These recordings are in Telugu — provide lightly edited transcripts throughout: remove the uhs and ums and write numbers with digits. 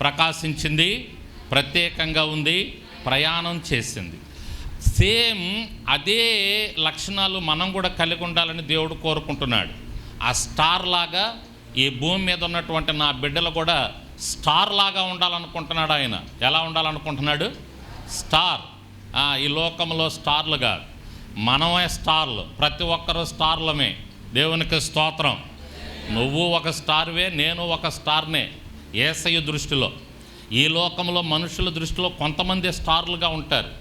ప్రకాశించింది, ప్రత్యేకంగా ఉంది, ప్రయాణం చేసింది. సేమ్ అదే లక్షణాలు మనం కూడా కలిగి ఉండాలని దేవుడు కోరుకుంటున్నాడు. ఆ స్టార్ లాగా ఈ భూమి మీద ఉన్నటువంటి నా బిడ్డలు కూడా స్టార్ లాగా ఉండాలనుకుంటున్నాడు ఆయన. ఎలా ఉండాలనుకుంటున్నాడు? స్టార్. ఈ లోకంలో స్టార్లు కాదు, మనమే స్టార్లు. ప్రతి ఒక్కరూ స్టార్లమే. దేవునికి స్తోత్రం. నువ్వు ఒక స్టార్వే, నేను ఒక స్టార్నే యేసయ్య దృష్టిలో. ఈ లోకంలో మనుషుల దృష్టిలో కొంతమంది స్టార్లుగా ఉంటారు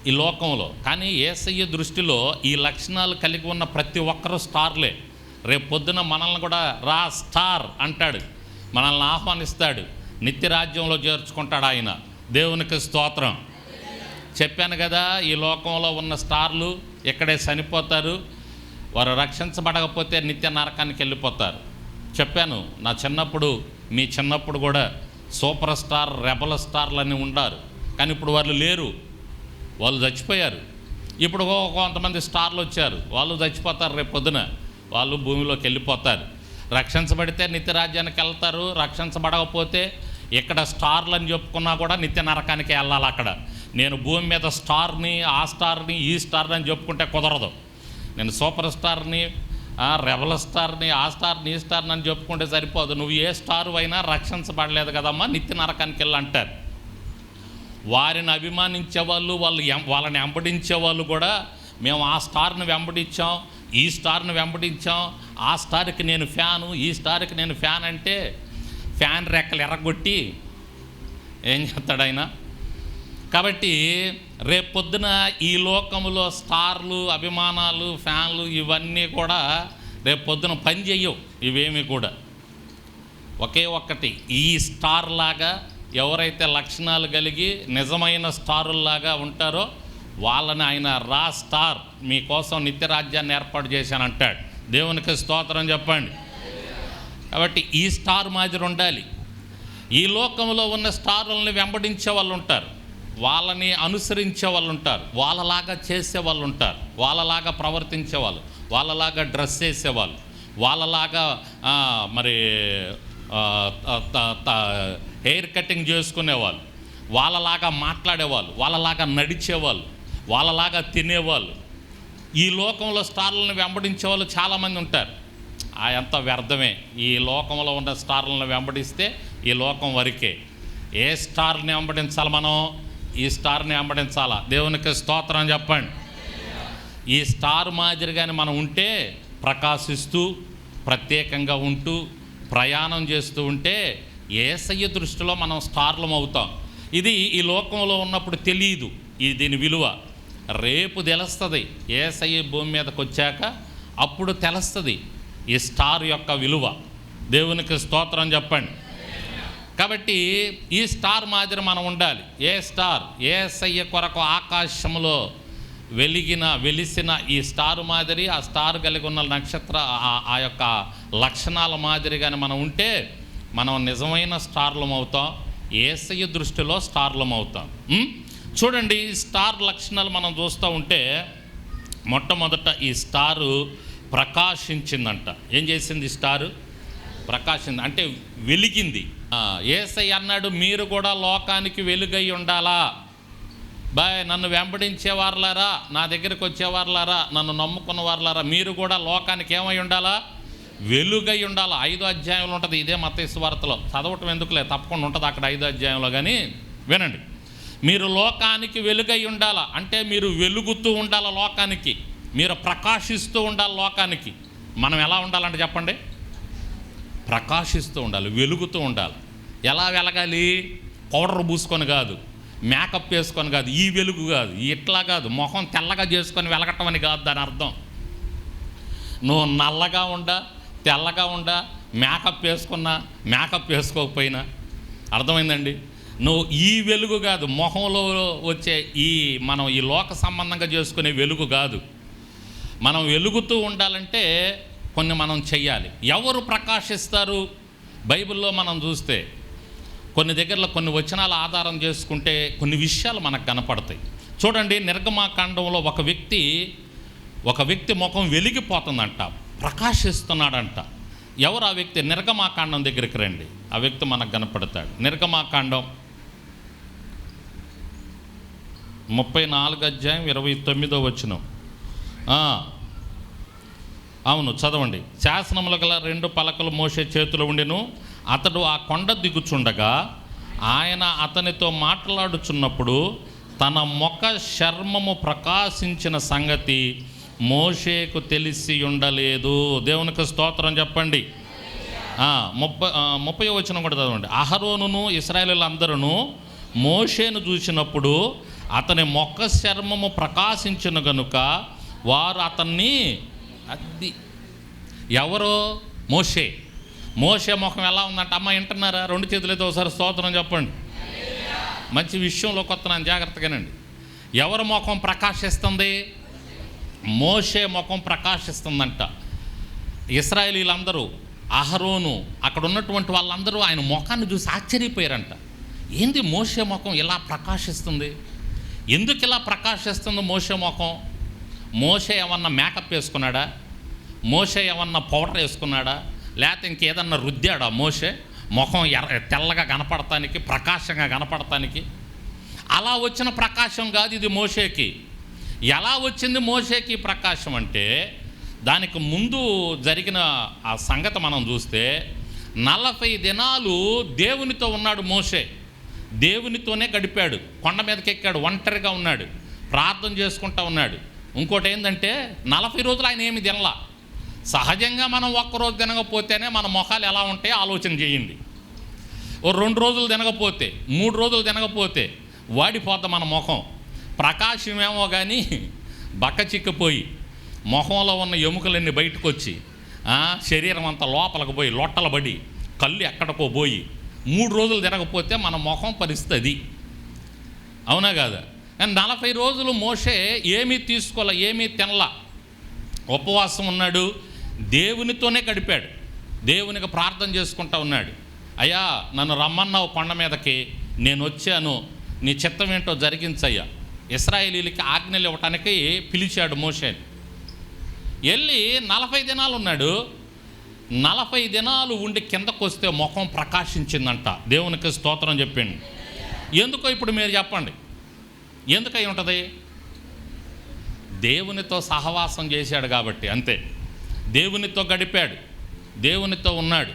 ఈ లోకంలో, కానీ యేసయ్య దృష్టిలో ఈ లక్షణాలు కలిగి ఉన్న ప్రతి ఒక్కరూ స్టార్లే. రేపు పొద్దున మనల్ని కూడా రా స్టార్ అంటాడు, మనల్ని ఆహ్వానిస్తాడు, నిత్యరాజ్యంలో చేర్చుకుంటాడు ఆయన. దేవునికి స్తోత్రం. చెప్పాను కదా, ఈ లోకంలో ఉన్న స్టార్లు ఇక్కడే చనిపోతారు, వారు రక్షించబడకపోతే నిత్య నరకానికి వెళ్ళిపోతారు. చెప్పాను, నా చిన్నప్పుడు మీ చిన్నప్పుడు కూడా సూపర్ స్టార్, రెబల్ స్టార్లు అని ఉండారు, కానీ ఇప్పుడు వాళ్ళు లేరు, వాళ్ళు చచ్చిపోయారు. ఇప్పుడు కొంతమంది స్టార్లు వచ్చారు, వాళ్ళు చచ్చిపోతారు, రేపు పొద్దున వాళ్ళు భూమిలోకి వెళ్ళిపోతారు. రక్షించబడితే నిత్య రాజ్యానికి వెళ్తారు, రక్షించబడకపోతే ఇక్కడ స్టార్లు అని చెప్పుకున్నా కూడా నిత్య నరకానికి వెళ్ళాలి. అక్కడ నేను భూమి మీద స్టార్ని, ఆ స్టార్ని, ఈ స్టార్ని అని చెప్పుకుంటే కుదరదు. నేను సూపర్ స్టార్ని, రెబల్ స్టార్ని, ఆ స్టార్ని, ఈ స్టార్ని అని చెప్పుకుంటే సరిపోదు. నువ్వు ఏ స్టార్ అయినా రక్షించబడలేదు కదమ్మా, నిత్య నరకానికి వెళ్ళి అంటారు. వారిని అభిమానించే వాళ్ళు, వాళ్ళని వెంబడించే వాళ్ళు కూడా మేము ఆ స్టార్ని వెంబడించాం, ఈ స్టార్ని వెంబడించాం, ఆ స్టార్కి నేను ఫ్యాను, ఈ స్టార్కి నేను ఫ్యాన్ అంటే ఫ్యాన్ రెక్కలు ఎర్రగొట్టి ఏం చేస్తాడు ఆయన? కాబట్టి రేపొద్దున ఈ లోకంలో స్టార్లు, అభిమానాలు, ఫ్యాన్లు ఇవన్నీ కూడా రేపొద్దున పని చెయ్యవు. ఇవేమి కూడా ఒకే ఒక్కటి, ఈ స్టార్ లాగా ఎవరైతే లక్షణాలు కలిగి నిజమైన స్టారుల్లాగా ఉంటారో వాళ్ళని ఆయన రా స్టార్, మీకోసం నిత్యరాజ్యాన్ని ఏర్పాటు చేశానంటాడు. దేవునికి స్తోత్రం చెప్పండి. కాబట్టి ఈ స్టార్ మాదిరి ఉండాలి. ఈ లోకంలో ఉన్న స్టారుల్ని వెంబడించే వాళ్ళు ఉంటారు, వాళ్ళని అనుసరించే వాళ్ళు ఉంటారు, వాళ్ళలాగా చేసే వాళ్ళు ఉంటారు, వాళ్ళలాగా ప్రవర్తించేవాళ్ళు, వాళ్ళలాగా డ్రెస్ చేసేవాళ్ళు, వాళ్ళలాగా మరి హెయిర్ కటింగ్ చేసుకునేవాళ్ళు, వాళ్ళలాగా మాట్లాడేవాళ్ళు, వాళ్ళలాగా నడిచేవాళ్ళు, వాళ్ళలాగా తినేవాళ్ళు. ఈ లోకంలో స్టార్లను వెంబడించే వాళ్ళు చాలామంది ఉంటారు. అంత వ్యర్థమే. ఈ లోకంలో ఉన్న స్టార్లను వెంబడిస్తే ఈ లోకం వరకే. ఏ స్టార్ని వెంబడించాలి మనం? ఈ స్టార్ని వెంబడించాలా? దేవునికి స్తోత్రం చెప్పండి. ఈ స్టార్ మాదిరిగానే మనం ఉంటే, ప్రకాశిస్తూ ప్రత్యేకంగా ఉంటూ ప్రయాణం చేస్తూ ఉంటే యేసయ్య దృష్టిలో మనం స్టార్లం అవుతాం. ఇది ఈ లోకంలో ఉన్నప్పుడు తెలియదు దీని విలువ. రేపు తెలుస్తుంది, యేసయ్య భూమి మీదకి వచ్చాక అప్పుడు తెలుస్తుంది ఈ స్టార్ యొక్క విలువ. దేవునికి స్తోత్రం చెప్పండి. కాబట్టి ఈ స్టార్ మాదిరి మనం ఉండాలి. ఏ స్టార్? యేసయ్య కొరకు ఆకాశంలో వెలిసిన ఈ స్టార్ మాదిరి, ఆ స్టార్ కలిగి ఉన్న నక్షత్ర ఆ యొక్క లక్షణాల మాదిరిగానే మనం ఉంటే మనం నిజమైన స్టార్లం అవుతాం, యేసయ్య దృష్టిలో స్టార్లం అవుతాం. చూడండి, స్టార్ లక్షణాలు మనం చూస్తూ ఉంటే మొట్టమొదట ఈ స్టారు ప్రకాశించిందంట. ఏం చేసింది? స్టారు ప్రకాశింది అంటే వెలిగింది. యేసయ్య అన్నాడు, మీరు కూడా లోకానికి వెలుగై ఉండాలా. నన్ను వెంబడించే వారులారా, నా దగ్గరికి వచ్చేవారులారా, నన్ను నమ్ముకున్న వారులారా, మీరు కూడా లోకానికి ఏమై ఉండాలా? వెలుగై ఉండాలా. 5వ అధ్యాయంలో ఉంటుంది ఇదే మత్తయి సువార్తలో. చదవటం ఎందుకులే, తప్పకుండా ఉంటుంది అక్కడ 5వ అధ్యాయంలో. కానీ వినండి, మీరు లోకానికి వెలుగై ఉండాలా అంటే మీరు వెలుగుతూ ఉండాలి లోకానికి, మీరు ప్రకాశిస్తూ ఉండాలి లోకానికి. మనం ఎలా ఉండాలంటే చెప్పండి? ప్రకాశిస్తూ ఉండాలి, వెలుగుతూ ఉండాలి. ఎలా వెలగాలి? పౌడర్ పూసుకొని కాదు, మేకప్ వేసుకొని కాదు, ఈ వెలుగు కాదు, ఇట్లా కాదు, మొహం తెల్లగా చేసుకొని వెలగటం అని కాదు దాని అర్థం. నువ్వు నల్లగా ఉండా, తెల్లగా ఉండా, మేకప్ వేసుకున్నా, మేకప్ వేసుకోకపోయినా, అర్థమైందండి? నువ్వు ఈ వెలుగు కాదు, మొహంలో వచ్చే మనం ఈ లోక సంబంధంగా చేసుకునే వెలుగు కాదు. మనం వెలుగుతూ ఉండాలంటే కొన్ని మనం చెయ్యాలి. ఎవరు ప్రకాశిస్తారు? బైబిల్లో మనం చూస్తే కొన్ని దగ్గరలో కొన్ని వచనాల ఆధారం చేసుకుంటే కొన్ని విషయాలు మనకు కనపడతాయి. చూడండి, నిర్గమాకాండంలో ఒక వ్యక్తి ముఖం వెలిగిపోతుందంట, ప్రకాశిస్తున్నాడంట. ఎవరు ఆ వ్యక్తి? నిర్గమాకాండం దగ్గరికి రండి, ఆ వ్యక్తి మనకు కనపడతాడు. నిర్గమాకాండం 34:29 అవును, చదవండి. శాసనములు గల 2 పలకలు మోషే చేతిలో ఉండెను. అతడు ఆ కొండ దిగుచుండగా ఆయన అతనితో మాట్లాడుచున్నప్పుడు తన ముఖ చర్మము ప్రకాశించిన సంగతి మోషేకు తెలిసి ఉండలేదు. దేవునికి స్తోత్రం చెప్పండి. 30వ వచనం కూడా చదవండి. అహరోనును ఇశ్రాయేలీయులందరూ మోషేను చూసినప్పుడు అతని ముఖ చర్మము ప్రకాశించిన గనుక వారు అతన్ని ఎవరో మోషే ముఖం ఎలా ఉందంటే, అమ్మ వింటున్నారా? 2 చేతులైతే ఒకసారి స్తోత్రం చెప్పండి. మంచి విషయంలో కొత్త నన్ను జాగ్రత్తగానండి. ఎవరి ముఖం ప్రకాశిస్తుంది? మోషే ముఖం ప్రకాశిస్తుందంట. ఇశ్రాయేలీయులందరూ, అహరోను, అక్కడ ఉన్నటువంటి వాళ్ళందరూ ఆయన ముఖాన్ని చూసి ఆశ్చర్యపోయారంట. ఏంది మోషే ముఖం ఇలా ప్రకాశిస్తుంది? ఎందుకు ఇలా ప్రకాశిస్తుంది మోషే ముఖం? మోషే ఏమన్నా మేకప్ వేసుకున్నాడా? మోషే ఏమన్నా పౌడర్ వేసుకున్నాడా? లేకపోతే ఇంకేదన్నా రుద్దాడా మోషే ముఖం తెల్లగా కనపడటానికి, ప్రకాశంగా కనపడటానికి? అలా వచ్చిన ప్రకాశం కాదు ఇది మోషేకి. ఎలా వచ్చింది మోషేకి ప్రకాశం అంటే, దానికి ముందు జరిగిన ఆ సంగతి మనం చూస్తే 40 దినాలు దేవునితో ఉన్నాడు మోషే. దేవునితోనే గడిపాడు. కొండ మీదకి ఎక్కాడు, ఒంటరిగా ఉన్నాడు, ప్రార్థన చేసుకుంటూ ఉన్నాడు. ఇంకోటి ఏంటంటే 40 రోజులు ఆయన ఏమి తినలా. సహజంగా మనం ఒక్కరోజు తినకపోతేనే మన ముఖాలు ఎలా ఉంటాయో ఆలోచన చేయండి. ఓ 2 రోజులు తినకపోతే, 3 రోజులు తినకపోతే వాడిపోద్ది మన ముఖం. ప్రకాశమేమో కానీ బక్క చిక్కిపోయి ముఖంలో ఉన్న ఎముకలన్నీ బయటకు వచ్చి శరీరం అంతా లోపలికి పోయి లొట్టలు పడి కళ్ళు ఎక్కడికో పోయి 3 రోజులు తినకపోతే మన ముఖం పరిస్థితి. అవునా కాదా? కానీ 40 రోజులు మోషే ఏమీ తీసుకోలే, ఏమీ తినలా, ఉపవాసం ఉన్నాడు, దేవునితోనే గడిపాడు, దేవునికి ప్రార్థన చేసుకుంటూ ఉన్నాడు. అయ్యా నన్ను రమ్మన్నావు కొండ మీదకి, నేను వచ్చాను, నీ చిత్తం ఏంటో జరిగించయ్యా. ఇశ్రాయేలీయులకి ఆజ్ఞలు ఇవ్వటానికి పిలిచాడు మోషేని. వెళ్ళి 40 దినాలు ఉన్నాడు. 40 దినాలు ఉండి కిందకు వస్తే ముఖం ప్రకాశించిందంట. దేవునికి స్తోత్రం చెప్పండి. ఎందుకో ఇప్పుడు మీరు చెప్పండి, ఎందుకై ఉంటుంది? దేవునితో సహవాసం చేశాడు కాబట్టి, అంతే. దేవునితో గడిపాడు, దేవునితో ఉన్నాడు,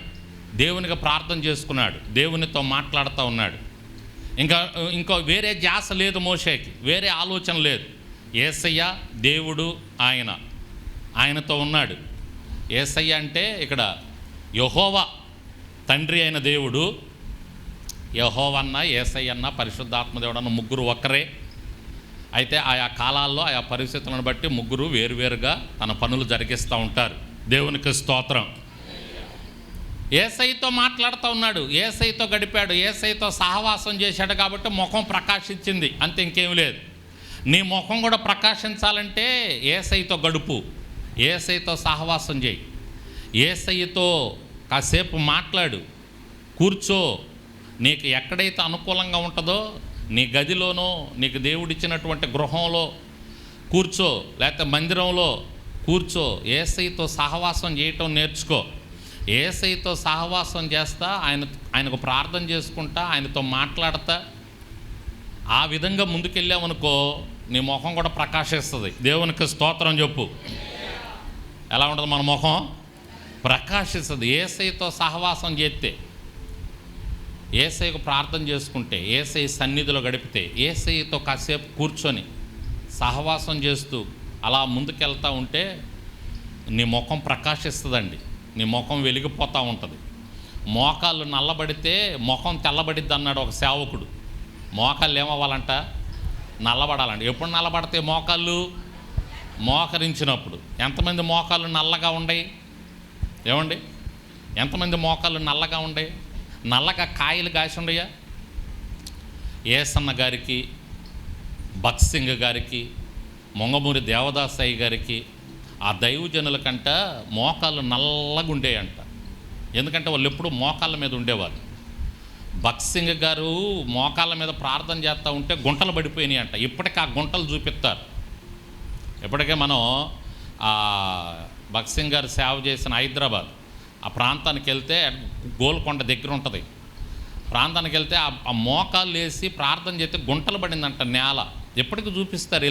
దేవునికి ప్రార్థన చేసుకున్నాడు, దేవునితో మాట్లాడుతూ ఉన్నాడు. ఇంకో వేరే ధ్యాస లేదు మోషేకి, వేరే ఆలోచన లేదు. యేసయ్య దేవుడు, ఆయనతో ఉన్నాడు. యేసయ్య అంటే ఇక్కడ యెహోవా తండ్రి అయిన దేవుడు, యెహోవన్న, యేసయ్యన్న, పరిశుద్ధాత్మదేవుడు అన్న ముగ్గురు ఒక్కరే. అయితే ఆయా కాలాల్లో ఆయా పరిస్థితులను బట్టి ముగ్గురు వేరువేరుగా తన పనులు జరిగిస్తూ ఉంటారు. దేవునికి స్తోత్రం. యేసయ్యతో మాట్లాడుతూ ఉన్నాడు, యేసయ్యతో గడిపాడు, యేసయ్యతో సహవాసం చేశాడు కాబట్టి ముఖం ప్రకాశించింది, అంతే, ఇంకేం లేదు. నీ ముఖం కూడా ప్రకాశించాలంటే యేసయ్యతో గడుపు, యేసయ్యతో సహవాసం చేయి, యేసయ్యతో కాసేపు మాట్లాడు, కూర్చో. నీకు ఎక్కడైతే అనుకూలంగా ఉంటుందో నీ గదిలోనో, నీకు దేవుడిచ్చినటువంటి గృహంలో కూర్చో, లేకపోతే మందిరంలో కూర్చో. యేసయ్యతో సహవాసం చేయటం నేర్చుకో. యేసయ్యతో సహవాసం చేస్తా, ఆయనకు ప్రార్థన చేసుకుంటా, ఆయనతో మాట్లాడతా, ఆ విధంగా ముందుకెళ్ళామనుకో నీ ముఖం కూడా ప్రకాశిస్తుంది. దేవునికి స్తోత్రం చెప్పు. ఎలా ఉంటుంది మన ముఖం? ప్రకాశిస్తుంది. యేసయ్యతో సహవాసం చేస్తే, యేసయ్యకు ప్రార్థన చేసుకుంటే, యేసయ్య సన్నిధిలో గడిపితే, యేసయ్యతో కాసేపు కూర్చొని సహవాసం చేస్తూ అలా ముందుకెళ్తూ ఉంటే నీ ముఖం ప్రకాశిస్తుందండి. నీ ముఖం వెలిగిపోతూ ఉంటుంది. మోకాళ్ళు నల్లబడితే ముఖం తెల్లబడిద్ది అన్నాడు ఒక సేవకుడు. మోకాళ్ళు ఏమవ్వాలంట? నల్లబడాలండి. ఎప్పుడు నల్లబడితే మోకాళ్ళు? మోకరించినప్పుడు. ఎంతమంది మోకాళ్ళు నల్లగా ఉండయి? ఏమండి, ఎంతమంది మోకాళ్ళు నల్లగా ఉండయి? నల్లగా కాయలు కాసి ఉండయా? ఏసన్న గారికి, భక్సింగ్ గారికి, మొంగమూరి దేవదాసయ్య గారికి, ఆ దైవజనుల కంట మోకాళ్ళు నల్లగా ఉండేయంట. ఎందుకంటే వాళ్ళు ఎప్పుడు మోకాళ్ళ మీద ఉండేవారు. భక్సింగ్ గారు మోకాళ్ళ మీద ప్రార్థన చేస్తూ ఉంటే గుంటలు పడిపోయినాయి అంట. ఇప్పటికీ ఆ గుంటలు చూపిస్తారు. ఇప్పటికే మనం భక్సింగ్ గారు సేవ చేసిన హైదరాబాద్, ఆ ప్రాంతానికి వెళ్తే గోల్కొండ దగ్గర ఉంటుంది. ప్రాంతానికి వెళ్తే ఆ మోకాలు వేసి ప్రార్థన చేస్తే గుంటలు పడిందంట నేల. ఎప్పటికీ చూపిస్తారు,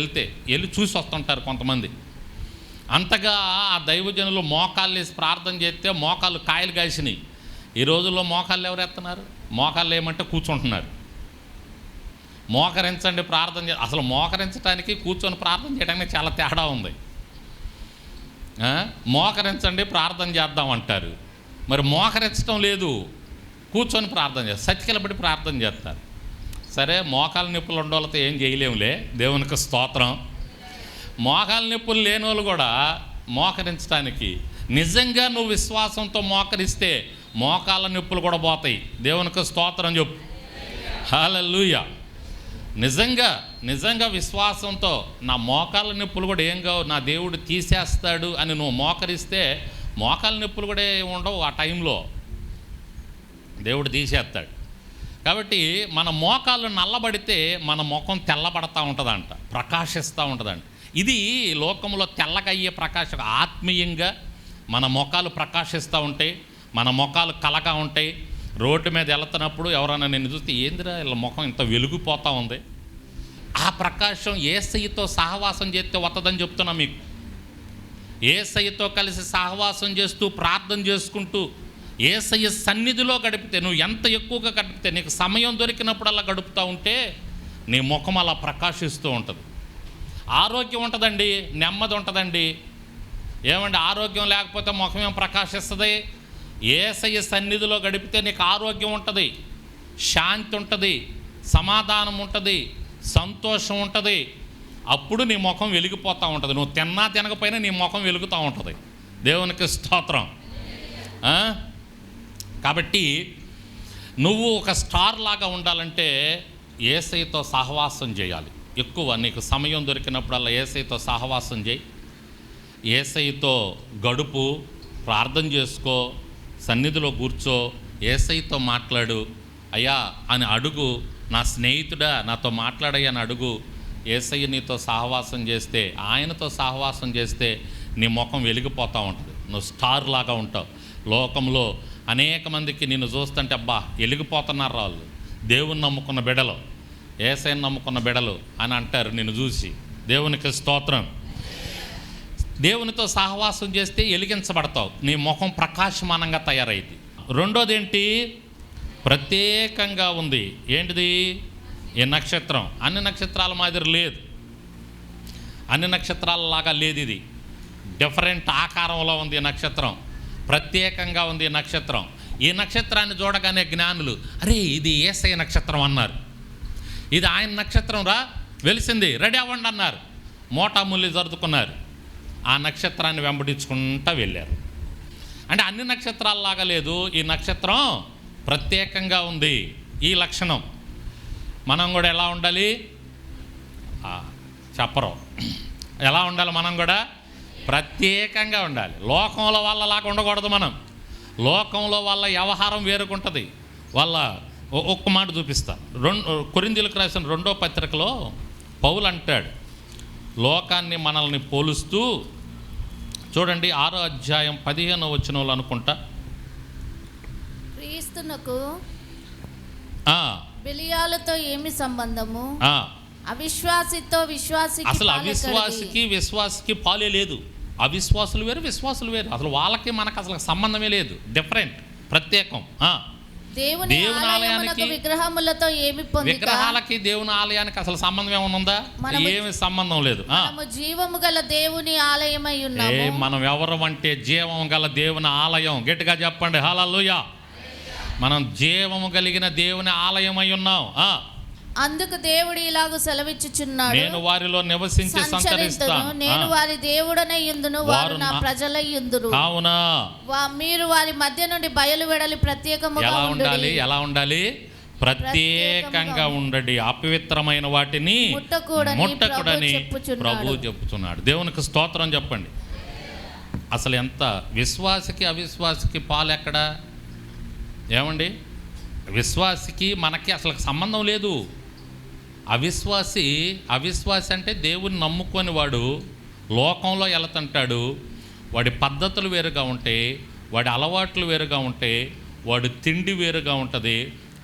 వెళ్ళి చూసి వస్తుంటారు కొంతమంది. అంతగా ఆ దైవజనులు మోకాళ్ళు వేసి ప్రార్థన చేస్తే మోకాళ్ళు కాయలు కాసినాయి. ఈ రోజుల్లో మోకాళ్ళు ఎవరు ఎత్తున్నారు? మోకాళ్ళు ఏమంటే కూర్చుంటున్నారు. మోకరించండి ప్రార్థన అసలు మోకరించడానికి కూర్చొని ప్రార్థన చేయడానికి చాలా తేడా ఉంది. మోకరించండి ప్రార్థన చేద్దామంటారు, మరి మోకరించడం లేదు, కూర్చొని ప్రార్థన చేస్తారు, సతికిలబడి ప్రార్థన చేస్తారు. సరే, మోకాలు నొప్పులు ఉండవాళ్ళతో ఏం చేయలేములే, దేవునికి స్తోత్రం. మోకాలు నొప్పులు లేని వాళ్ళు కూడా మోకరించడానికి నిజంగా నువ్వు విశ్వాసంతో మోకరిస్తే మోకాళ్ళ నొప్పులు కూడా పోతాయి. దేవునికి స్తోత్రం చెప్పు. హల్లెలూయా. నిజంగా విశ్వాసంతో నా మోకాళ్ళ నొప్పులు కూడా ఏం కావు, నా దేవుడు తీసేస్తాడు అని నువ్వు మోకరిస్తే మోకాళ్ళ నొప్పులు కూడా ఉండవు. ఆ టైంలో దేవుడు తీసేస్తాడు. కాబట్టి మన మోకాళ్ళు నల్లబడితే మన ముఖం తెల్లబడతా ఉంటుందంట, ప్రకాశిస్తూ ఉంటుందంట. ఇది లోకంలో తెల్లగయ్యే ప్రకాశం. ఆత్మీయంగా మన ముఖాలు ప్రకాశిస్తూ ఉంటాయి, మన ముఖాలు కలగా ఉంటాయి. రోడ్డు మీద వెళ్తున్నప్పుడు ఎవరైనా నిన్ను చూస్తే ఏందిరా ఇలా ముఖం ఇంత వెలిగిపోతూ ఉంది, ఆ ప్రకాశం యేసయ్యతో సహవాసం చేస్తే వస్తుందని చెప్తున్నా మీకు. యేసయ్యతో కలిసి సహవాసం చేస్తూ ప్రార్థన చేసుకుంటూ యేసయ్య సన్నిధిలో గడిపితే, నువ్వు ఎంత ఎక్కువగా గడిపితే, నీకు సమయం దొరికినప్పుడల్లా గడుపుతూ ఉంటే నీ ముఖం అలా ప్రకాశిస్తూ ఉంటుంది. ఆరోగ్యం ఉంటుందండి, నెమ్మది ఉంటుందండి. ఏమండి, ఆరోగ్యం లేకపోతే ముఖం ఏం ప్రకాశిస్తుంది? యేసయ్య సన్నిధిలో గడిపితే నీకు ఆరోగ్యం ఉంటుంది, శాంతి ఉంటుంది, సమాధానం ఉంటుంది, సంతోషం ఉంటుంది. అప్పుడు నీ ముఖం వెలిగిపోతూ ఉంటుంది. నువ్వు తినకపోయినా నీ ముఖం వెలుగుతూ ఉంటుంది. దేవునికి స్తోత్రం. కాబట్టి నువ్వు ఒక స్టార్ లాగా ఉండాలంటే యేసయ్యతో సహవాసం చేయాలి. ఎక్కువ నీకు సమయం దొరికినప్పుడల్లా యేసయ్యతో సహవాసం చేయి, యేసయ్యతో గడుపు, ప్రార్థన చేసుకో, సన్నిధిలో కూర్చో, యేసయ్యతో మాట్లాడు. అయ్యా అని అడుగు, నా స్నేహితుడా నాతో మాట్లాడయ్యా అని అడుగు. యేసయ్య నీతో సహవాసం చేస్తే, ఆయనతో సహవాసం చేస్తే నీ ముఖం వెలిగిపోతూ ఉంటుంది. నువ్వు స్టార్ లాగా ఉంటావు. లోకంలో అనేక మందికి నిన్ను చూస్తుంటే అబ్బా వెలిగిపోతున్నారు వాళ్ళు, దేవుని నమ్ముకున్న బిడలు, యేసయ్యను నమ్ముకున్న బిడలు అని అంటారు నిన్ను చూసి. దేవునికి స్తోత్రం. దేవునితో సహవాసం చేస్తే వెలిగించబడతావు, నీ ముఖం ప్రకాశమానంగా తయారైంది. రెండోది ఏంటి? ప్రత్యేకంగా ఉంది. ఏంటిది? ఈ నక్షత్రం అన్ని నక్షత్రాల మాదిరి లేదు, అన్ని నక్షత్రాలలాగా లేదు. ఇది డిఫరెంట్ ఆకారంలో ఉంది. ఈ నక్షత్రం ప్రత్యేకంగా ఉంది. ఈ నక్షత్రం, ఈ నక్షత్రాన్ని చూడగానే జ్ఞానులు అరే ఇది యేసయ్య నక్షత్రం అన్నారు. ఇది ఆయన నక్షత్రం రా, వెలిసింది, రెడీ అవ్వండి అన్నారు. మోటాముల్లి జరుపుకున్నారు, ఆ నక్షత్రాన్ని వెంబడించుకుంటూ వెళ్ళారు. అంటే అన్ని నక్షత్రాలలాగా లేదు, ఈ నక్షత్రం ప్రత్యేకంగా ఉంది. ఈ లక్షణం మనం కూడా ఎలా ఉండాలి చెప్పరు, ఎలా ఉండాలి? మనం కూడా ప్రత్యేకంగా ఉండాలి. లోకంలో వాళ్ళలాగా ఉండకూడదు. మనం లోకంలో వాళ్ళ వ్యవహారం వేరుకుంటుంది. వాళ్ళ ఒక్క మాట చూపిస్తా. కొరింథీయులకు రాసిన 2వ పత్రికలో పౌలు అంటాడు, లోకాన్ని మనల్ని పోలుస్తూ చూడండి, 6వ అధ్యాయం 15వ వచనంలో అనుకుంటా, క్రీస్తునకు బెలియాలతో ఏమి సంబంధము? అవిశ్వాసితో విశ్వాసికి అసలు విశ్వాసికి పాలే లేదు. అవిశ్వాసులు వేరు, విశ్వాసులు వేరు. అసలు వాళ్ళకి మనకు అసలు సంబంధమే లేదు. డిఫరెంట్, ప్రత్యేకం. దేవుని ఆలయానికి విగ్రహములతో ఏమి పొందుట? విగ్రహాలకి దేవుని ఆలయానికి అసలు సంబంధం ఏమైనా ఉందా? ఏమి సంబంధం లేదు. మనము జీవము గల దేవుని ఆలయమై ఉన్నాము. మనం ఎవరు అంటే జీవము గల దేవుని ఆలయం. గట్టిగా చెప్పండి హల్లెలూయా. మనం జీవము కలిగిన దేవుని ఆలయమై ఉన్నాం. అందుకు దేవుడు ఇలాగ సెలవిచ్చుచున్నాడు, నేను వారిలో నివసించి సంచరిస్తాను, నేను వారి దేవుడనై యుందును, వారు నా ప్రజలై యుందురు. అవునా? మీరు వారి మధ్య నుండి బయలు వెడలి ప్రత్యేకముగా ఉండాలి. ఎలా ఉండాలి? ప్రత్యేకంగా ఉండండి, అపవిత్రమైన వాటిని ముట్టకూడని ప్రభువు చెప్పుచున్నాడు. దేవునికి స్తోత్రం చెప్పండి. అసలు ఎంత విశ్వాసికి అవిశ్వాసికి పాలు ఎక్కడ? ఏమండి, విశ్వాసికి మనకి అసలు సంబంధం లేదు. అవిశ్వాసి అంటే దేవుని నమ్ముకొని వాడు లోకంలో వెళ్తుంటాడు. వాడి పద్ధతులు వేరుగా ఉంటాయి, వాడి అలవాట్లు వేరుగా ఉంటాయి, వాడు తిండి వేరుగా ఉంటుంది,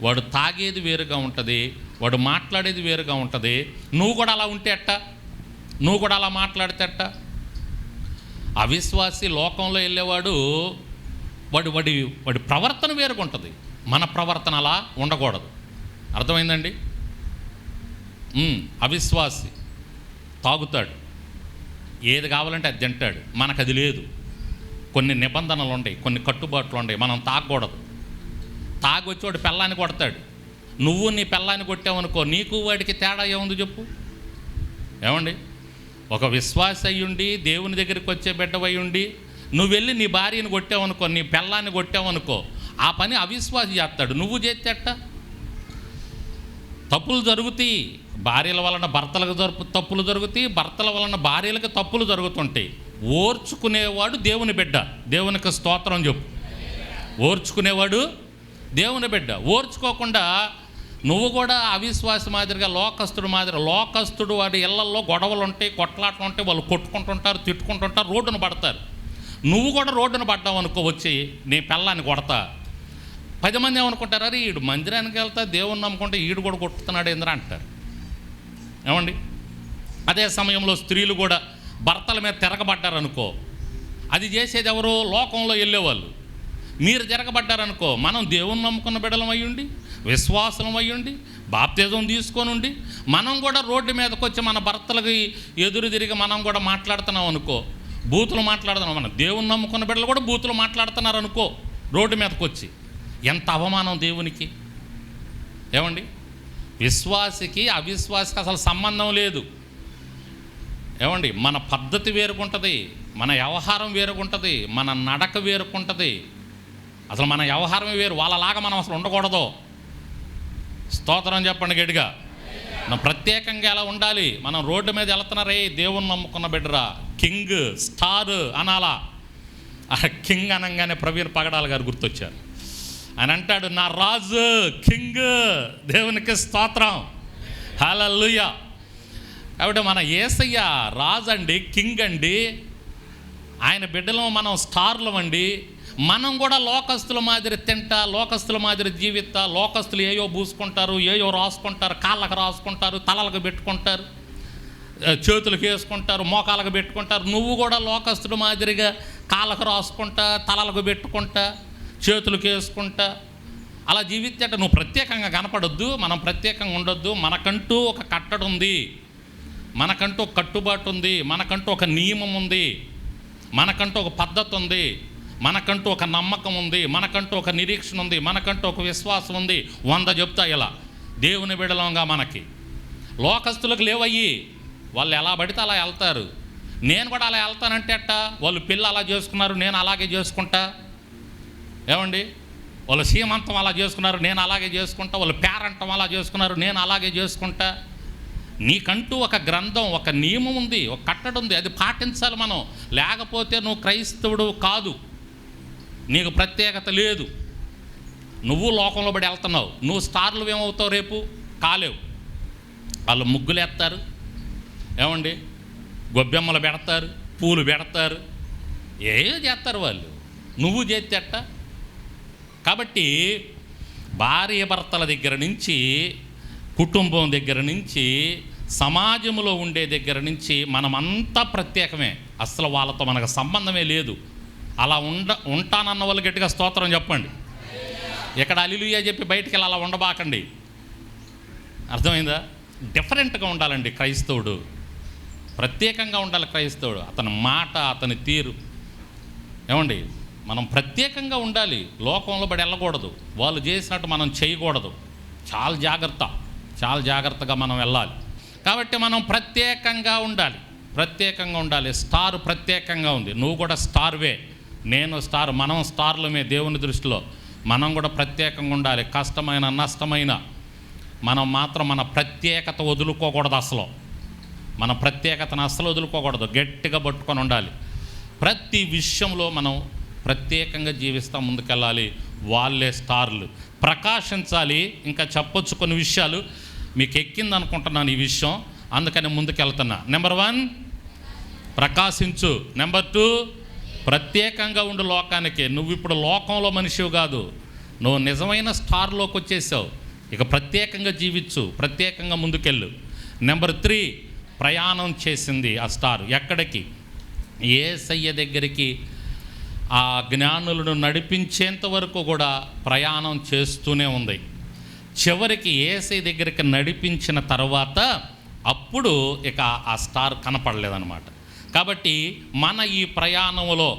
వాడు తాగేది వేరుగా ఉంటుంది, వాడు మాట్లాడేది వేరుగా ఉంటుంది. నువ్వు కూడా అలా ఉంటే అట్ట, నువ్వు కూడా అలా మాట్లాడితే అట్ట. అవిశ్వాసి లోకంలో వెళ్ళేవాడు వాడి వాడి వాడి ప్రవర్తన వేరుగా ఉంటుంది. మన ప్రవర్తన అలా ఉండకూడదు. అర్థమైందండి? అవిశ్వాసి తాగుతాడు, ఏది కావాలంటే అది తింటాడు. మనకు అది లేదు. కొన్ని నిబంధనలు ఉంటాయి, కొన్ని కట్టుబాట్లు ఉంటాయి. మనం తాగకూడదు. తాగొచ్చి వాడు పెళ్ళాన్ని కొడతాడు. నువ్వు నీ పెళ్ళాన్ని కొట్టావనుకో, నీకు వాడికి తేడా ఏముంది చెప్పు? ఏమండి? ఒక విశ్వాస అయ్యుండి, దేవుని దగ్గరికి వచ్చే బిడ్డవయ్యుండి, నువ్వు వెళ్ళి నీ భార్యను కొట్టావనుకో, నీ పెళ్ళాన్ని కొట్టావనుకో, ఆ పని అవిశ్వాసి చేస్తాడు. నువ్వు చేస్తేట తప్పులు జరుగుతాయి. భార్యల వలన భర్తలకు తప్పులు జరుగుతాయి, భర్తల వలన భార్యలకు తప్పులు జరుగుతుంటాయి. ఓర్చుకునేవాడు దేవుని బిడ్డ. దేవునికి స్తోత్రం చెప్పు. ఓర్చుకునేవాడు దేవుని బిడ్డ. ఓర్చుకోకుండా నువ్వు కూడా అవిశ్వాస మాదిరిగా లోకస్తుడు వాడి ఇళ్లల్లో గొడవలు ఉంటాయి, కొట్లాటలు ఉంటాయి, వాళ్ళు కొట్టుకుంటుంటారు, తిట్టుకుంటుంటారు, రోడ్డును పడతారు. నువ్వు కూడా రోడ్డును పడ్డావు అనుకో, వచ్చి నీ పెళ్ళాన్ని కొడతా. 10 మంది ఏమనుకుంటారు, అరే ఈడు మందిరానికి వెళ్తా దేవుని నమ్ముకుంటే ఈడు కూడా కొట్టుతున్నాడు ఏంద్రా అంటారు. ఏమండి? అదే సమయంలో స్త్రీలు కూడా భర్తల మీద తిరగబడ్డారనుకో, అది చేసేది ఎవరు? లోకంలో వెళ్ళేవాళ్ళు. మీరు తిరగబడ్డారనుకో, మనం దేవుని నమ్ముకున్న బిడ్డలం అయ్యుండి, విశ్వాసం అయ్యుండి, బాప్తిజం తీసుకొని ఉండి, మనం కూడా రోడ్డు మీదకి వచ్చి మన భర్తలకి ఎదురు తిరిగి మనం కూడా మాట్లాడుతున్నాం అనుకో, బూతులు మాట్లాడుతున్నాం. మనం దేవుని నమ్ముకున్న బిడ్డలు కూడా బూతులు మాట్లాడుతున్నారు అనుకో, రోడ్డు మీదకి వచ్చి. ఎంత అవమానం దేవునికి! ఏమండి? విశ్వాసికి అవిశ్వాసికి అసలు సంబంధం లేదు. ఏమండి? మన పద్ధతి వేరుకుంటుంది, మన వ్యవహారం వేరుకుంటుంది, మన నడక వేరుకుంటుంది. అసలు మన వ్యవహారమే వేరు. వాళ్ళలాగా మనం అసలు ఉండకూడదు. స్తోత్రం చెప్పండి గట్టిగా. మనం ప్రత్యేకంగా ఎలా ఉండాలి? మనం రోడ్డు మీద వెళ్తున్నారే, దేవుని నమ్ముకున్న బిడ్డరా, కింగ్ స్టార్ అనాలా. ఆ కింగ్ అనగానే ప్రవీణ్ పగడాల గారు గుర్తొచ్చారు. ఆయన అంటాడు, నా రాజు కింగ్. దేవునికి స్తోత్రం, హల్లెలూయా. కాబట్టి మన యేసయ్య రాజు అండి, కింగ్ అండి. ఆయన బిడ్డలు మనం స్టార్లు అండి. మనం కూడా లోకస్తుల మాదిరి తింటా, లోకస్తుల మాదిరి జీవితా. లోకస్తులు ఏయో పూసుకుంటారు, ఏయో రాసుకుంటారు, కాళ్ళకు రాసుకుంటారు, తలలకు పెట్టుకుంటారు, చేతులకు వేసుకుంటారు, మోకాలకు పెట్టుకుంటారు. నువ్వు కూడా లోకస్తుల మాదిరిగా కాళ్ళకు రాసుకుంటా, తలలకు పెట్టుకుంటా, చేతులకు వేసుకుంటా అలా జీవితే నువ్వు ప్రత్యేకంగా కనపడొద్దు. మనం ప్రత్యేకంగా ఉండొద్దు. మనకంటూ ఒక కట్టడి ఉంది, మనకంటూ ఒక కట్టుబాటు ఉంది, మనకంటూ ఒక నియమం ఉంది, మనకంటూ ఒక పద్ధతి ఉంది, మనకంటూ ఒక నమ్మకం ఉంది, మనకంటూ ఒక నిరీక్షణ ఉంది, మనకంటూ ఒక విశ్వాసం ఉంది. 100 చెప్తా ఇలా. దేవుని బిడలంగా మనకి లోకస్తులకు లేవయ్యి. వాళ్ళు ఎలా పడితే అలా వెళ్తారు. నేను కూడా అలా వెళ్తానంటే అట్ట. వాళ్ళు పిల్ల అలా చేసుకున్నారు, నేను అలాగే చేసుకుంటా. ఏమండి? వాళ్ళు సీమంతం అలా చేసుకున్నారు, నేను అలాగే చేసుకుంటా. వాళ్ళు పేరంటం అలా చేసుకున్నారు, నేను అలాగే చేసుకుంటా. నీకంటూ ఒక గ్రంథం, ఒక నియమం ఉంది, ఒక కట్టడి ఉంది. అది పాటించాలి మనం. లేకపోతే నువ్వు క్రైస్తవుడు కాదు, నీకు ప్రత్యేకత లేదు. నువ్వు లోకంలో పడి వెళ్తున్నావు. నువ్వు స్టార్లు ఏమవుతావు? రేపు కాలేవు. వాళ్ళు ముగ్గులు వేస్తారు, ఏమండి, గొబ్బెమ్మలు పెడతారు, పూలు పెడతారు, ఏదో చేస్తారు వాళ్ళు. నువ్వు చేస్తేట. కాబట్టి భార్య భర్తల దగ్గర నుంచి, కుటుంబం దగ్గర నుంచి, సమాజంలో ఉండే దగ్గర నుంచి మనమంతా ప్రత్యేకమే. అసలు వాళ్ళతో మనకు సంబంధమే లేదు. అలా ఉంటానన్న వాళ్ళు గట్టిగా స్తోత్రం చెప్పండి. ఇక్కడ హల్లెలూయా చెప్పి బయటికి వెళ్ళి అలా ఉండబాకండి. అర్థమైందా? డిఫరెంట్గా ఉండాలండి క్రైస్తవుడు. ప్రత్యేకంగా ఉండాలి క్రైస్తవుడు. అతని మాట, అతని తీరు. ఏమండి? మనం ప్రత్యేకంగా ఉండాలి. లోకంలో పడి వెళ్ళకూడదు. వాళ్ళు చేసినట్టు మనం చేయకూడదు. చాలా జాగ్రత్తగా మనం వెళ్ళాలి. కాబట్టి మనం ప్రత్యేకంగా ఉండాలి. స్టార్ ప్రత్యేకంగా ఉంది. నువ్వు కూడా స్టార్వే, నేను స్టార్, మనం స్టార్లమే దేవుని దృష్టిలో. మనం కూడా ప్రత్యేకంగా ఉండాలి. కష్టమైన నష్టమైన మనం మాత్రం మన ప్రత్యేకత వదులుకోకూడదు. అసలు మన ప్రత్యేకతను అసలు వదులుకోకూడదు. గట్టిగా పట్టుకొని ఉండాలి. ప్రతి విషయంలో మనం ప్రత్యేకంగా జీవిస్తూ ముందుకెళ్ళాలి. వాళ్ళే స్టార్లు. ప్రకాశించాలి. ఇంకా చెప్పొచ్చు కొన్ని విషయాలు, మీకు ఎక్కింది అనుకుంటున్నాను ఈ విషయం, అందుకని ముందుకెళ్తున్నా. నెంబర్ 1 ప్రకాశించు. నెంబర్ 2 ప్రత్యేకంగా ఉండు లోకానికి. నువ్వు ఇప్పుడు లోకంలో మనిషివి కాదు, నువ్వు నిజమైన స్టార్లోకి వచ్చేసావు. ఇక ప్రత్యేకంగా జీవించు, ప్రత్యేకంగా ముందుకెళ్ళు. నెంబర్ 3, ప్రయాణం చేసింది ఆ స్టార్. ఎక్కడికి? యేసయ్య దగ్గరికి. ఆ జ్ఞానులను నడిపించేంత వరకు కూడా ప్రయాణం చేస్తూనే ఉంది. చివరికి యేసయ్య దగ్గరికి నడిపించిన తర్వాత అప్పుడు ఇక ఆ స్టార్ కనపడలేదన్నమాట. కాబట్టి మన ఈ ప్రయాణంలో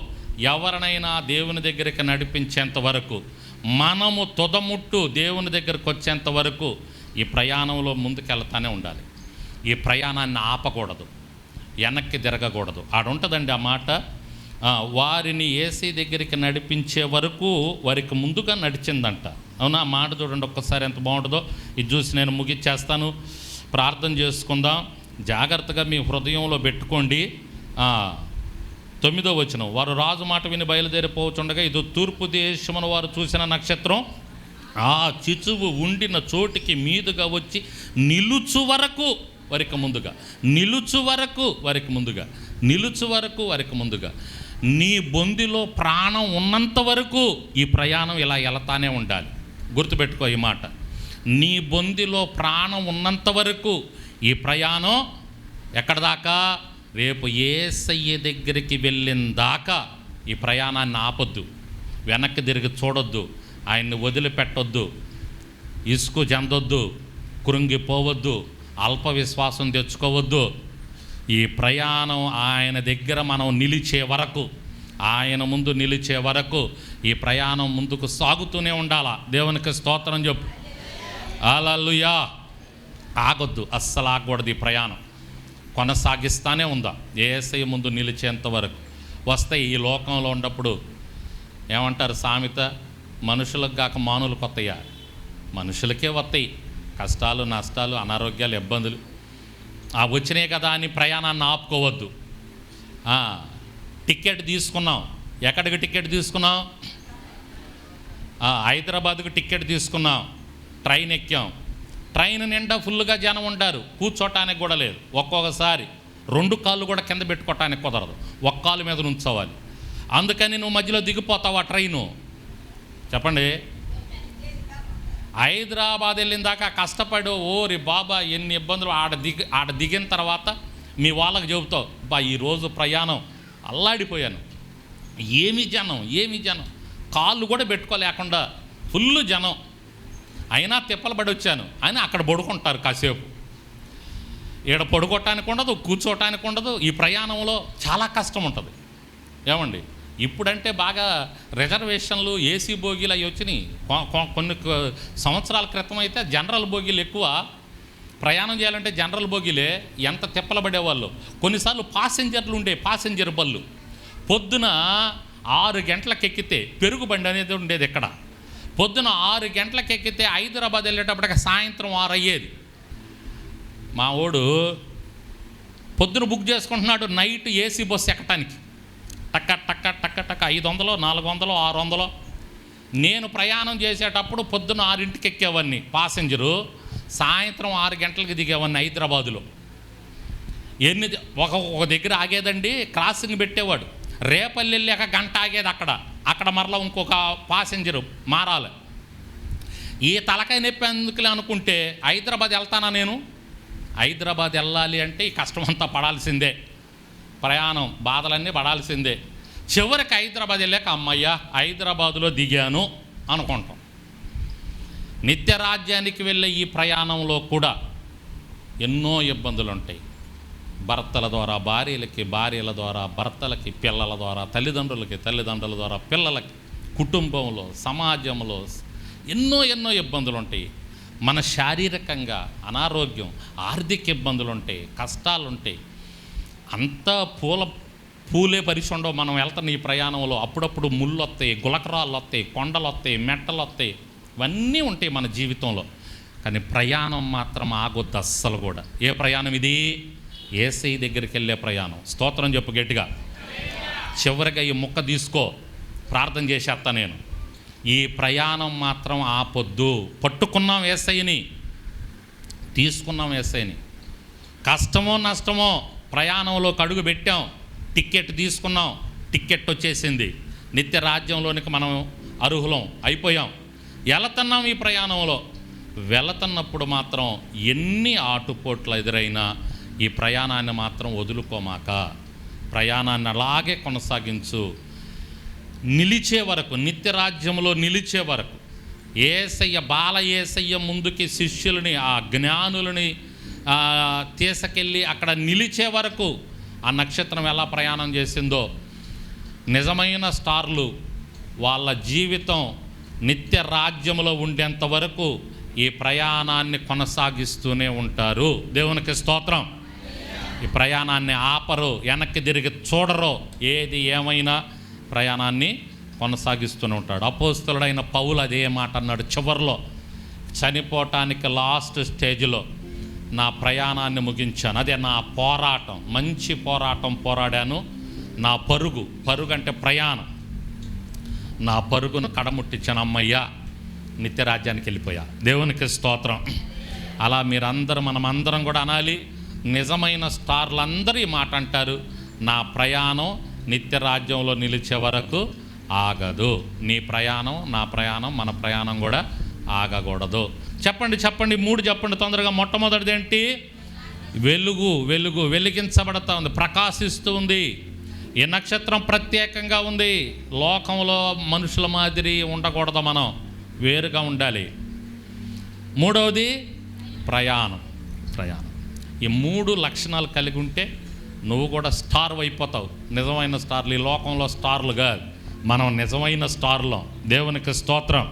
ఎవరినైనా దేవుని దగ్గరికి నడిపించేంత వరకు, మనము తుదముట్టు దేవుని దగ్గరికి వచ్చేంత వరకు ఈ ప్రయాణంలో ముందుకెళ్తానే ఉండాలి. ఈ ప్రయాణాన్ని ఆపకూడదు, వెనక్కి తిరగకూడదు. ఆడుంటుందండి ఆ మాట, వారిని యేసయ్య దగ్గరికి నడిపించే వరకు వారికి ముందుగా నడిచిందంట. అవునా? ఆ మాట చూడండి ఒక్కసారి ఎంత బాగుంటుందో. ఇది చూసి నేను ముగిచ్చేస్తాను. ప్రార్థన చేసుకుందాం. జాగ్రత్తగా మీ హృదయంలో పెట్టుకోండి. 9వ వచనం, వారు రాజు మాట విని బయలుదేరిపోవచ్చుండగా ఇది తూర్పు దేశమున వారు చూసిన నక్షత్రం ఆ చిచువు ఉండిన చోటికి మీదుగా వచ్చి నిలుచు వరకు వారికి ముందుగా, నిలుచు వరకు వారికి ముందుగా, నిలుచు వరకు వారికి ముందుగా. నీ బొందిలో ప్రాణం ఉన్నంత వరకు ఈ ప్రయాణం ఇలా వెళతానే ఉండాలి. గుర్తుపెట్టుకో ఈ మాట. నీ బొందిలో ప్రాణం ఉన్నంత వరకు ఈ ప్రయాణం ఎక్కడ దాకా? రేపు యేసయ్య దగ్గరికి వెళ్ళిన దాకా ఈ ప్రయాణాన్ని ఆపొద్దు, వెనక్కి తిరిగి చూడొద్దు, ఆయన్ని వదిలిపెట్టొద్దు, ఇసుకు చెందొద్దు, కృంగిపోవద్దు, అల్ప విశ్వాసం తెచ్చుకోవద్దు. ఈ ప్రయాణం ఆయన దగ్గర మనం నిలిచే వరకు, ఆయన ముందు నిలిచే వరకు ఈ ప్రయాణం ముందుకు సాగుతూనే ఉండాలా. దేవునికి స్తోత్రం చెప్పు. హల్లెలూయా. ఆగొద్దు, అస్సలు ఆగకూడదు. ఈ ప్రయాణం కొనసాగిస్తానే ఉందా యేసయ్య ముందు నిలిచేంత వరకు. వస్తాయి ఈ లోకంలో ఉన్నప్పుడు. ఏమంటారు సామెత? మనుషులకు కాక మానులు కొత్తయ్యా. మనుషులకే వస్తాయి కష్టాలు, నష్టాలు, అనారోగ్యాలు, ఇబ్బందులు. వచ్చినాయి కదా అని ప్రయాణాన్ని ఆపుకోవద్దు. టికెట్ తీసుకున్నాం. ఎక్కడికి టికెట్ తీసుకున్నాం? హైదరాబాద్కు టికెట్ తీసుకున్నాం. ట్రైన్ ఎక్కాం. ట్రైన్ నిండా ఫుల్గా జనం ఉంటారు, కూర్చోటానికి కూడా లేదు. ఒక్కొక్కసారి 2 కాళ్ళు కూడా కింద పెట్టుకోవటానికి కుదరదు, ఒక్క కాలు మీద ఉంచోవాలి. అందుకని నువ్వు మధ్యలో దిగిపోతావు ఆ ట్రైను. చెప్పండి. హైదరాబాద్ వెళ్ళిన దాకా కష్టపడి ఓరి బాబా ఎన్ని ఇబ్బందులు. ఆడ దిగిన తర్వాత మీ వాళ్ళకి చెబుతావు, ఈరోజు ప్రయాణం అల్లాడిపోయాను, ఏమి జనం, కాళ్ళు కూడా పెట్టుకోలేకుండా ఫుల్ జనం, అయినా తిప్పలు పడి వచ్చాను అని అక్కడ పడుకుంటారు కాసేపు. ఈడ పడుకోవటానికి ఉండదు, కూర్చోవటానికి ఉండదు. ఈ ప్రయాణంలో చాలా కష్టం ఉంటుంది. ఏమండి? ఇప్పుడంటే బాగా రిజర్వేషన్లు, ఏసీ బోగీలు అవి వచ్చినాయి. కొన్ని సంవత్సరాల క్రితం అయితే జనరల్ బోగీలు ఎక్కువ. ప్రయాణం చేయాలంటే జనరల్ బోగీలే ఎంత తిప్పలు పడేవాళ్ళు. కొన్నిసార్లు పాసెంజర్లు ఉండే పాసెంజర్ బళ్ళు పొద్దున 6 గంటలకు ఎక్కితే, పెరుగు బండి అనేది ఉండేది ఇక్కడ. పొద్దున 6 గంటలకు ఎక్కితే హైదరాబాద్ వెళ్ళేటప్పటికి సాయంత్రం 6 అయ్యేది. మా వాడు పొద్దున బుక్ చేసుకుంటున్నాడు నైట్ ఏసీ బస్సు ఎక్కటానికి. టక్క టక్క టక్క టక్క 500, 400, 600. నేను ప్రయాణం చేసేటప్పుడు పొద్దున 6ంటికి ఎక్కేవాడిని పాసెంజరు, సాయంత్రం 6 గంటలకు దిగేవాడిని హైదరాబాదులో. ఒక దగ్గర ఆగేదండి, క్రాసింగ్ పెట్టేవాడు. రేపల్లి వెళ్ళాక గంట ఆగేది అక్కడ మరలా ఇంకొక పాసెంజరు మారాలి. ఈ తలకాయ నొప్పి ఎందుకులే అనుకుంటే హైదరాబాద్ వెళ్తానా నేను? హైదరాబాద్ వెళ్ళాలి అంటే ఈ కష్టం అంతా పడాల్సిందే, ప్రయాణం బాధలన్నీ పడాల్సిందే. చివరికి హైదరాబాద్ వెళ్ళాక అమ్మయ్య హైదరాబాదులో దిగాను అనుకుంటాం. నిత్యరాజ్యానికి వెళ్ళే ఈ ప్రయాణంలో కూడా ఎన్నో ఇబ్బందులు ఉంటాయి. భర్తల ద్వారా భార్యలకి, భార్యల ద్వారా భర్తలకి, పిల్లల ద్వారా తల్లిదండ్రులకి, తల్లిదండ్రుల ద్వారా పిల్లలకి, కుటుంబంలో, సమాజంలో ఎన్నో ఇబ్బందులు ఉంటాయి. మన శారీరకంగా అనారోగ్యం, ఆర్థిక ఇబ్బందులు ఉంటాయి, కష్టాలు ఉంటాయి. అంతా పూలే పరిచి ఉండవు. మనం వెళ్తున్న ఈ ప్రయాణంలో అప్పుడప్పుడు ముళ్ళు వస్తాయి, గులకరాళ్ళు వస్తాయి, కొండలు వస్తాయి, మెట్టలు వస్తాయి, ఇవన్నీ ఉంటాయి మన జీవితంలో. కానీ ప్రయాణం మాత్రం ఆగొద్దు అస్సలు కూడా. ఏ ప్రయాణం ఇది? యేసయ్య దగ్గరికి వెళ్ళే ప్రయాణం. స్తోత్రం చెప్పు గట్టిగా. చివరిగా ఈ ముక్క తీసుకో, ప్రార్థన చేసేస్తా నేను. ఈ ప్రయాణం మాత్రం ఆపొద్దు. పట్టుకున్నాం యేసయ్యని, తీసుకున్నాం యేసయ్యని. కష్టమో నష్టమో ప్రయాణంలోకి అడుగు పెట్టాం, టికెట్ తీసుకున్నాం, టికెట్ వచ్చేసింది, నిత్య రాజ్యంలోనికి మనం అర్హులం అయిపోయాం. వెళుతున్నాం ఈ ప్రయాణంలో. వెళుతున్నప్పుడు మాత్రం ఎన్ని ఆటుపోట్లు ఎదురైనా ఈ ప్రయాణాన్ని మాత్రం వదులుకోమాక, ప్రయాణాన్ని అలాగే కొనసాగించు. నిలిచే వరకు, నిత్య రాజ్యంలో నిలిచే వరకు. యేసయ్య, బాల యేసయ్య ముందుకి శిష్యులని, ఆ జ్ఞానులని తీసుకెళ్ళి అక్కడ నిలిచే వరకు ఆ నక్షత్రం ఎలా ప్రయాణం చేసిందో, నిజమైన స్టార్లు వాళ్ళ జీవితం నిత్య రాజ్యంలో ఉండేంత వరకు ఈ ప్రయాణాన్ని కొనసాగిస్తూనే ఉంటారు. దేవునికి స్తోత్రం. ఈ ప్రయాణాన్ని ఆపరు, వెనక్కి తిరిగి చూడరు. ఏది ఏమైనా ప్రయాణాన్ని కొనసాగిస్తూనే ఉంటాడు. అపోస్తలుడైన పౌలు అదే మాట అన్నాడు చివరిలో, చనిపోవటానికి లాస్ట్ స్టేజ్లో నా ప్రయాణాన్ని ముగించాను, అదే నా పోరాటం, మంచి పోరాటం పోరాడాను, నా పరుగు అంటే ప్రయాణం, నా పరుగును కడముట్టించాను, అమ్మయ్యా నిత్యరాజ్యానికి వెళ్ళిపోయా. దేవునికి స్తోత్రం. అలా మీరందరూ, మనమందరం కూడా అనాలి. నిజమైన స్టార్లందరూ ఈ మాట అంటారు, నా ప్రయాణం నిత్యరాజ్యంలో నిలిచే వరకు ఆగదు. నీ ప్రయాణం, నా ప్రయాణం, మన ప్రయాణం కూడా ఆగకూడదు. చెప్పండి 3 చెప్పండి తొందరగా. మొట్టమొదటిది ఏంటి? వెలుగు వెలిగించబడతా ఉంది, ప్రకాశిస్తూ ఉంది. ఈ నక్షత్రం ప్రత్యేకంగా ఉంది. లోకంలో మనుషుల మాదిరి ఉండకూడదు, మనం వేరుగా ఉండాలి. మూడవది ప్రయాణం. ఈ 3 లక్షణాలు కలిగి ఉంటే నువ్వు కూడా స్టార్ అయిపోతావు. నిజమైన స్టార్లు, ఈ లోకంలో స్టార్లు కాదు, మనం నిజమైన స్టార్లు. దేవునికి స్తోత్రం.